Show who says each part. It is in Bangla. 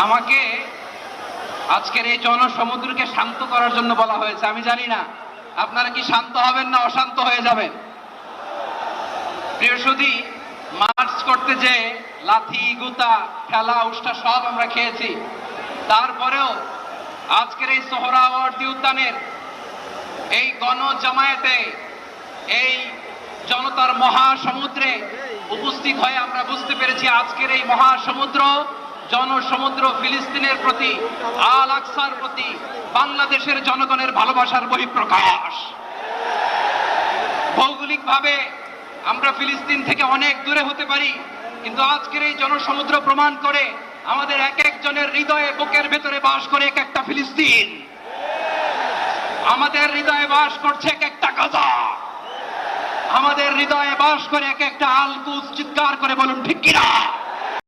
Speaker 1: আমাকে আজকের এই জনসমুদ্রকে শান্ত করার জন্য বলা হয়েছে। আমি জানি না আপনারা কি শান্ত হবেন না অশান্ত হয়ে যাবেন। প্রিয় সুধী, মার্চ করতে যে লাথি গুতা ঠেলা উষ্টা সব আমরা খেয়েছি, তারপরেও আজকের এই সোহরাওয়ার্দী উদ্যানের এই গণজামায়াতে এই জনতার মহাসমুদ্রে উপস্থিত হয়ে আমরা বুঝতে পেরেছি আজকের এই মহাসমুদ্র জনসমুদ্র ফিলিস্তিনের প্রতি, আল আকসার প্রতি বাংলাদেশের জনগণের ভালোবাসার বহিঃপ্রকাশ। ভৌগোলিকভাবে আমরা ফিলিস্তিন থেকে অনেক দূরে হতে পারি, কিন্তু আজকের এই জনসমুদ্র প্রমাণ করে আমাদের এক একজনের হৃদয়ে বুকের ভেতরে বাস করে এক একটা ফিলিস্তিন। আমাদের হৃদয়ে বাস করছে এক একটা গাজা, আমাদের হৃদয়ে বাস করে এক একটা আল কুদস। চিৎকার করে বলুন ঠিক কিনা?